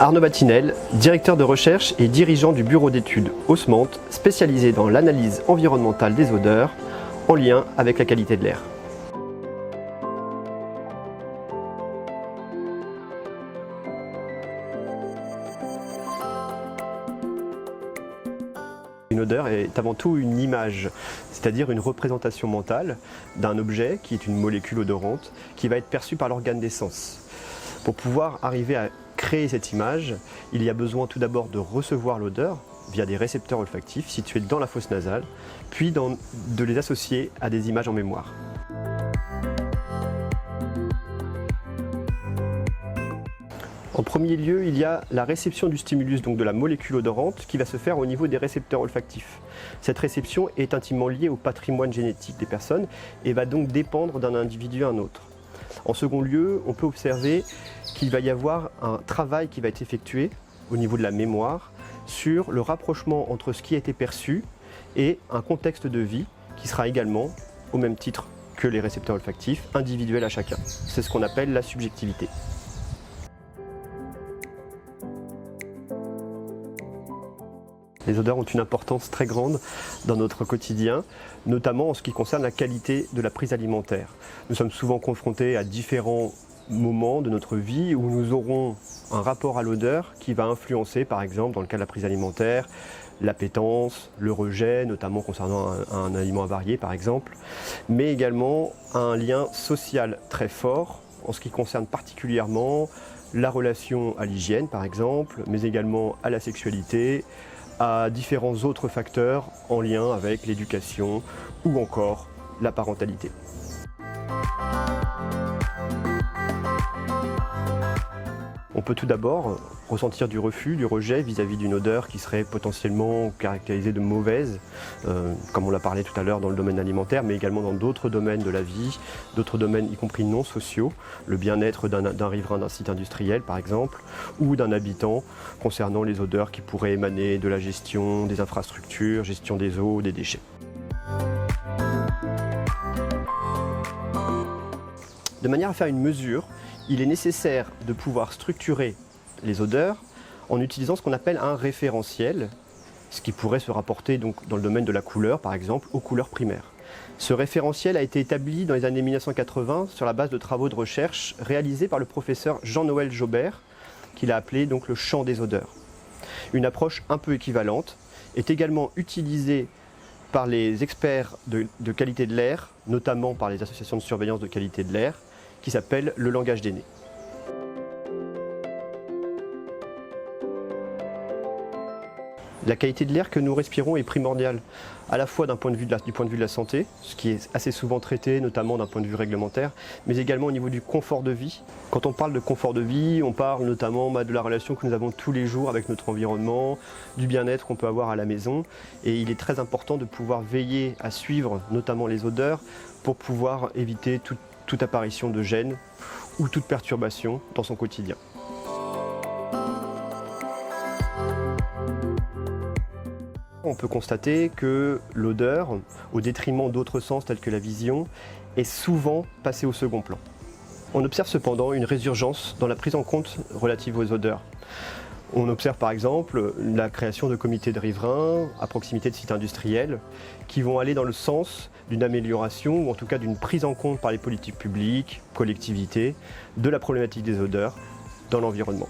Arnaud Batinel, directeur de recherche et dirigeant du bureau d'études Haussmann, spécialisé dans l'analyse environnementale des odeurs en lien avec la qualité de l'air. Une odeur est avant tout une image, c'est-à-dire une représentation mentale d'un objet qui est une molécule odorante qui va être perçue par l'organe des sens. Pour pouvoir arriver à créer cette image, il y a besoin tout d'abord de recevoir l'odeur via des récepteurs olfactifs situés dans la fosse nasale, puis de les associer à des images en mémoire. En premier lieu, il y a la réception du stimulus, donc de la molécule odorante, qui va se faire au niveau des récepteurs olfactifs. Cette réception est intimement liée au patrimoine génétique des personnes et va donc dépendre d'un individu à un autre. En second lieu, on peut observer qu'il va y avoir un travail qui va être effectué au niveau de la mémoire sur le rapprochement entre ce qui a été perçu et un contexte de vie qui sera également, au même titre que les récepteurs olfactifs, individuel à chacun. C'est ce qu'on appelle la subjectivité. Les odeurs ont une importance très grande dans notre quotidien, notamment en ce qui concerne la qualité de la prise alimentaire. Nous sommes souvent confrontés à différents moments de notre vie où nous aurons un rapport à l'odeur qui va influencer, par exemple, dans le cas de la prise alimentaire, l'appétence, le rejet, notamment concernant un aliment avarié, par exemple, mais également un lien social très fort en ce qui concerne particulièrement la relation à l'hygiène, par exemple, mais également à la sexualité, à différents autres facteurs en lien avec l'éducation ou encore la parentalité. On peut tout d'abord ressentir du refus, du rejet vis-à-vis d'une odeur qui serait potentiellement caractérisée de mauvaise, comme on l'a parlé tout à l'heure dans le domaine alimentaire, mais également dans d'autres domaines de la vie, d'autres domaines y compris non sociaux, le bien-être d'un riverain d'un site industriel par exemple, ou d'un habitant concernant les odeurs qui pourraient émaner de la gestion des infrastructures, gestion des eaux, des déchets. De manière à faire une mesure, il est nécessaire de pouvoir structurer les odeurs en utilisant ce qu'on appelle un référentiel, ce qui pourrait se rapporter donc dans le domaine de la couleur par exemple aux couleurs primaires. Ce référentiel a été établi dans les années 1980 sur la base de travaux de recherche réalisés par le professeur Jean-Noël Jobert, qu'il a appelé donc le champ des odeurs. Une approche un peu équivalente est également utilisée par les experts de qualité de l'air, notamment par les associations de surveillance de qualité de l'air, qui s'appelle le langage des nez. La qualité de l'air que nous respirons est primordiale, à la fois du point de vue de la santé, ce qui est assez souvent traité, notamment d'un point de vue réglementaire, mais également au niveau du confort de vie. Quand on parle de confort de vie, on parle notamment de la relation que nous avons tous les jours avec notre environnement, du bien-être qu'on peut avoir à la maison, et il est très important de pouvoir veiller à suivre notamment les odeurs pour pouvoir éviter toute apparition de gêne ou toute perturbation dans son quotidien. On peut constater que l'odeur, au détriment d'autres sens tels que la vision, est souvent passée au second plan. On observe cependant une résurgence dans la prise en compte relative aux odeurs. On observe par exemple la création de comités de riverains à proximité de sites industriels qui vont aller dans le sens d'une amélioration ou en tout cas d'une prise en compte par les politiques publiques, collectivités, de la problématique des odeurs dans l'environnement.